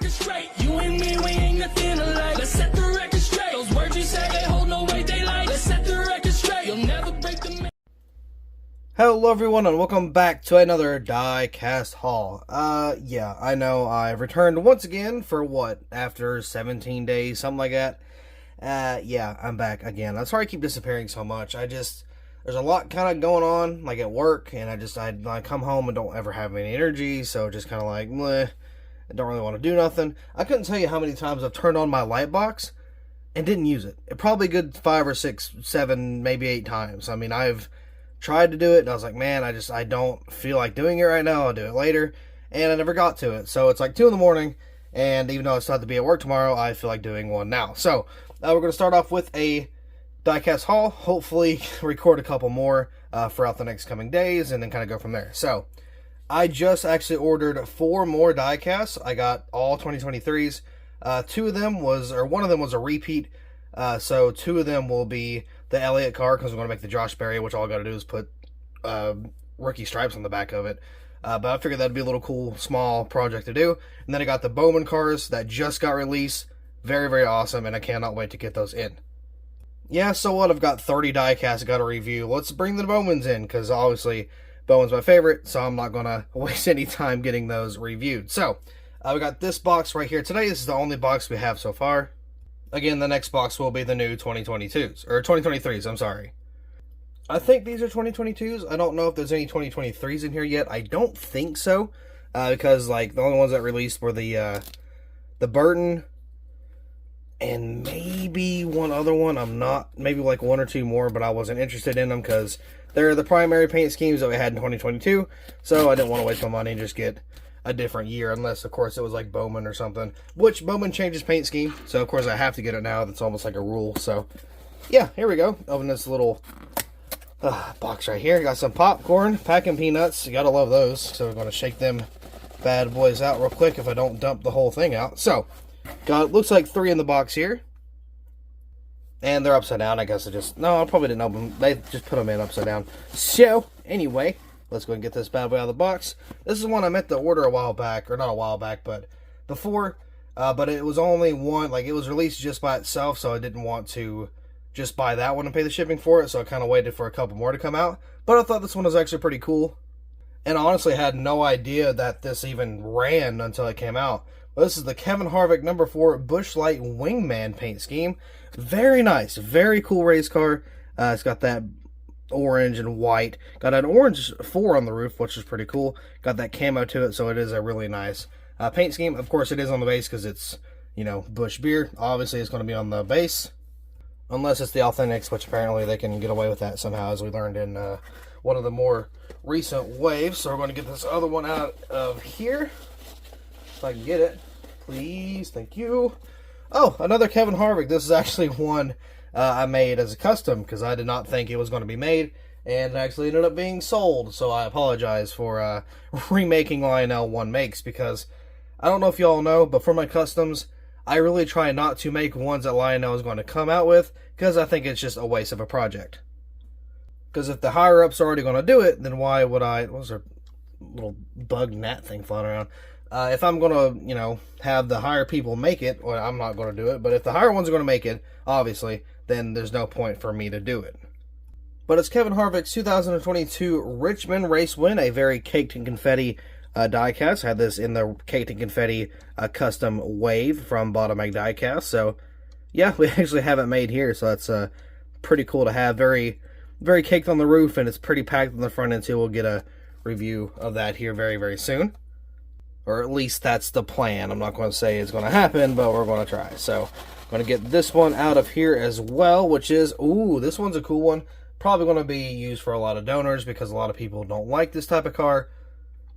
record straight. You and me, we ain't nothing alike. Let's set the record straight. Those words you say, they hold no weight, they like. Let's set the record straight. You'll never break the... Hello everyone and welcome back to another Diecast haul. Yeah, I know I've returned once again for what, after 17 days, something like that. Yeah, I'm back again. I'm sorry I keep disappearing so much. There's a lot kind of going on, like at work, and I come home and don't ever have any energy, so just kind of like, meh, I don't really want to do nothing. I couldn't tell you how many times I've turned on my light box and didn't use it. Probably a good 5 or 6, 7, maybe 8 times. I mean, I've tried to do it, and I was like, man, I don't feel like doing it right now. I'll do it later, and I never got to it. So it's like 2 in the morning, and even though I still have to be at work tomorrow, I feel like doing one now. So we're going to start off with a diecast haul. Hopefully record a couple more throughout the next coming days, and then kind of go from there. So I just actually ordered 4 more diecasts. I got all 2023s. One of them was a repeat. So 2 of them will be the Elliott car, because we're going to make the Josh Berry, which all I got to do is put rookie stripes on the back of it. But I figured that'd be a little cool, small project to do. And then I got the Bowman cars that just got released. Very, very awesome, and I cannot wait to get those in. Yeah, so what? I've got 30 diecasts I got to review. Let's bring the Bowmans in, because obviously Bowman's my favorite, so I'm not going to waste any time getting those reviewed. So we got this box right here today. This is the only box we have so far. Again, the next box will be the new 2022s, or 2023s, I'm sorry. I think these are 2022s. I don't know if there's any 2023s in here yet. I don't think so, because like the only ones that released were the Burton, and maybe one other one. Maybe like 1 or 2 more, but I wasn't interested in them because they're the primary paint schemes that we had in 2022, so I didn't want to waste my money and just get a different year, unless of course it was like Bowman or something, which Bowman changes paint scheme, so of course I have to get it now. That's almost like a rule. So yeah, here we go. Open this little box right here. Got some popcorn, packing peanuts. You gotta love those. So we're gonna shake them bad boys out real quick if I don't dump the whole thing out. So got, looks like 3 in the box here, and they're upside down. I guess I probably didn't open them. They just put them in upside down. So anyway, let's go and get this bad boy out of the box. This is one I meant to order a while back, or not a while back, but before. But it was only one, like it was released just by itself, so I didn't want to just buy that one and pay the shipping for it, so I kind of waited for a couple more to come out. But I thought this one was actually pretty cool, and honestly had no idea that this even ran until it came out. But this is the Kevin Harvick number 4 Busch Light Wingman paint scheme. Very nice, very cool race car. It's got that orange and white. Got an orange 4 on the roof, which is pretty cool. Got that camo to it, so it is a really nice paint scheme. Of course, it is on the base because it's, Busch beer. Obviously, it's going to be on the base, unless it's the Authentics, which apparently they can get away with that somehow, as we learned in one of the more recent waves. So we're going to get this other one out of here, if I can get it. Please, thank you. Oh, another Kevin Harvick. This is actually one I made as a custom, because I did not think it was going to be made, and it actually ended up being sold. So I apologize for remaking Lionel 1 makes, because I don't know if y'all know, but for my customs, I really try not to make ones that Lionel is going to come out with, because I think it's just a waste of a project. Because if the higher-ups are already going to do it, then why would I... What was there? Little bug gnat thing flying around. If I'm going to, have the higher people make it, well, I'm not going to do it, but if the higher ones are going to make it, obviously, then there's no point for me to do it. But it's Kevin Harvick's 2022 Richmond race win, a very caked in confetti diecast. I had this in the caked in confetti custom wave from Bag Diecast. So yeah, we actually have it made here, so that's pretty cool to have. Very, very caked on the roof, and it's pretty packed on the front end too. We'll get a review of that here very, very soon. Or at least that's the plan. I'm not going to say it's going to happen, but we're going to try. So I'm going to get this one out of here as well, which is, ooh, this one's a cool one. Probably going to be used for a lot of donors, because a lot of people don't like this type of car.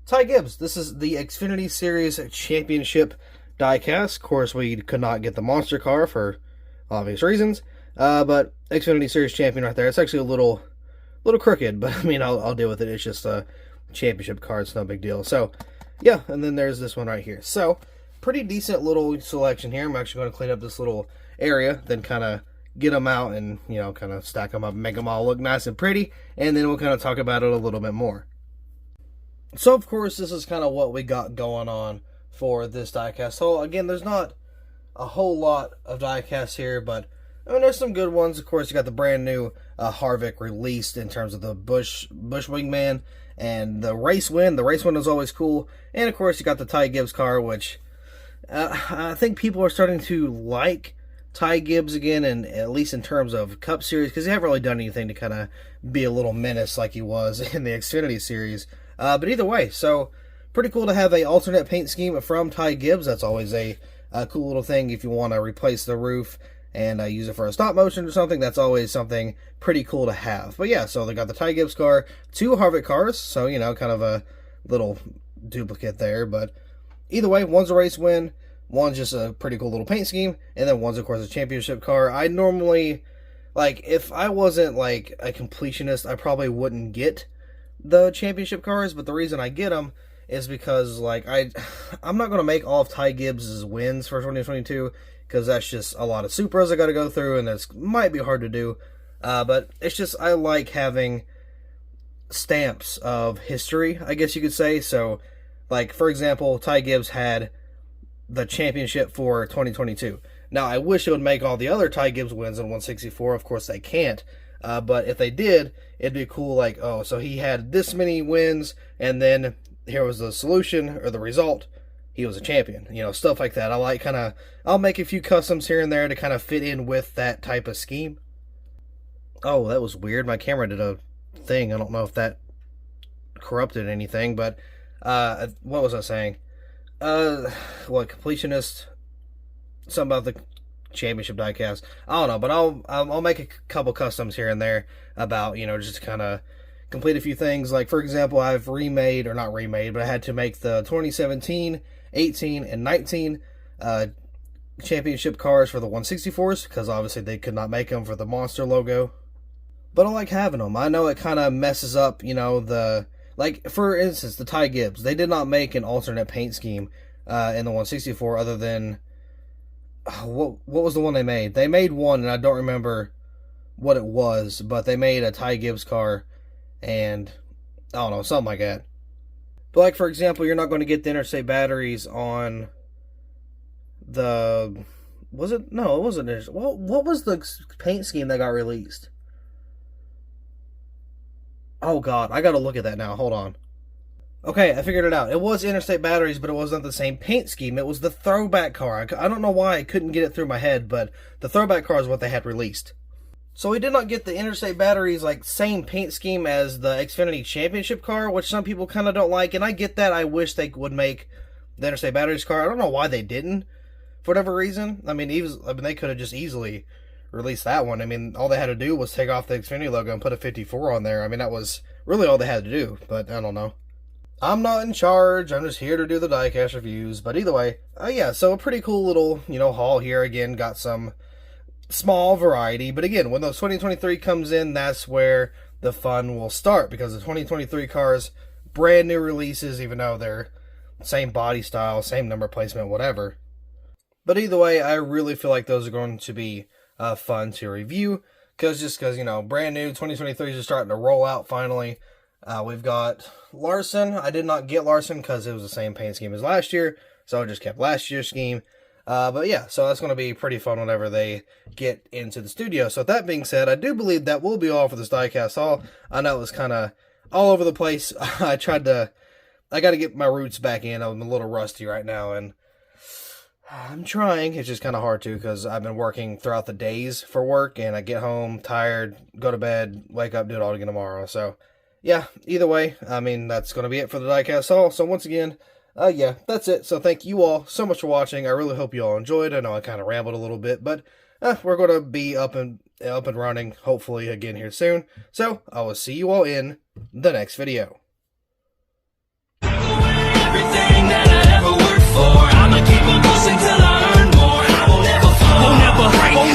Ty Gibbs. This is the Xfinity Series Championship diecast. Of course, we could not get the monster car for obvious reasons. But Xfinity Series Champion right there. It's actually a little crooked, but I mean, I'll deal with it. It's just a championship car. It's no big deal. So yeah, and then there's this one right here. So pretty decent little selection here. I'm actually going to clean up this little area, then kind of get them out and, kind of stack them up and make them all look nice and pretty, and then we'll kind of talk about it a little bit more. So, of course, this is kind of what we got going on for this diecast haul. Again, there's not a whole lot of diecasts here, but I mean, there's some good ones. Of course, you got the brand new Harvick released in terms of the Bush Wingman and the race win. The race win is always cool. And of course, you got the Ty Gibbs car, which I think people are starting to like Ty Gibbs again, and at least in terms of Cup Series, because he hasn't really done anything to kind of be a little menace like he was in the Xfinity Series. But either way, so pretty cool to have a alternate paint scheme from Ty Gibbs. That's always a cool little thing if you want to replace the roof and use it for a stop motion or something. That's always something pretty cool to have. But yeah, so they got the Ty Gibbs car, 2 Harvick cars, so, you know, kind of a little duplicate there. But either way, one's a race win, one's just a pretty cool little paint scheme, and then one's, of course, a championship car. I normally, like, if I wasn't, like, a completionist, I probably wouldn't get the championship cars, but the reason I get them is because, like, I'm not going to make all of Ty Gibbs' wins for 2022, because that's just a lot of Supras I got to go through, and that might be hard to do. But it's just, I like having stamps of history, I guess you could say. So, like, for example, Ty Gibbs had the championship for 2022. Now, I wish it would make all the other Ty Gibbs wins in 164. Of course, they can't. But if they did, it'd be cool, like, oh, so he had this many wins, and then here was the solution, or the result. He was a champion, you know, stuff like that. I like I'll make a few customs here and there to kind of fit in with that type of scheme. Oh, that was weird. My camera did a thing. I don't know if that corrupted anything, but, what was I saying? What, completionist? Something about the championship diecast. I don't know, but I'll make a couple customs here and there about, you know, just kind of complete a few things. Like, for example, I've remade, or not remade, but I had to make the 2017, 18, and 19 championship cars for the 164s, because obviously they could not make them for the Monster logo. But I like having them. I know it kind of messes up, you know, like, for instance, the Ty Gibbs. They did not make an alternate paint scheme in the 164 other than, what was the one they made? They made one, and I don't remember what it was, but they made a Ty Gibbs car, and I don't know, something like that. But, like, for example, you're not going to get the interstate batteries on the, was it? No, it wasn't. What was the paint scheme that got released? Oh, God, I got to look at that now. Hold on. Okay, I figured it out. It was interstate batteries, but it wasn't the same paint scheme. It was the throwback car. I don't know why I couldn't get it through my head, but the throwback car is what they had released. So we did not get the interstate batteries, like, same paint scheme as the Xfinity Championship car, which some people kind of don't like, and I get that. I wish they would make the interstate batteries car. I don't know why they didn't, for whatever reason. I mean, they could have just easily released that one. I mean, all they had to do was take off the Xfinity logo and put a 54 on there. I mean, that was really all they had to do, but I don't know. I'm not in charge. I'm just here to do the diecast reviews. But either way, yeah, so a pretty cool little, you know, haul here. Again, got some small variety. But again, when the 2023 comes in, that's where the fun will start. Because the 2023 cars, brand new releases, even though they're same body style, same number placement, whatever. But either way, I really feel like those are going to be fun to review. Because, you know, brand new 2023 is starting to roll out finally. We've got Larson. I did not get Larson because it was the same paint scheme as last year, so I just kept last year's scheme. But yeah, so that's going to be pretty fun whenever they get into the studio. So with that being said, I do believe that will be all for this diecast haul. I know it was kind of all over the place. I got to get my roots back in. I'm a little rusty right now, and I'm trying. It's just kind of hard to, because I've been working throughout the days for work, and I get home tired, go to bed, wake up, do it all again tomorrow. So yeah, either way, I mean, that's going to be it for the diecast haul. So once again, yeah, that's it. So thank you all so much for watching. I really hope you all enjoyed. I know I kind of rambled a little bit, but we're going to be up and running, hopefully, again here soon. So I will see you all in the next video. Everything that I ever worked for, I'ma keep on pushing till I earn more. I won't ever fall, won't ever break.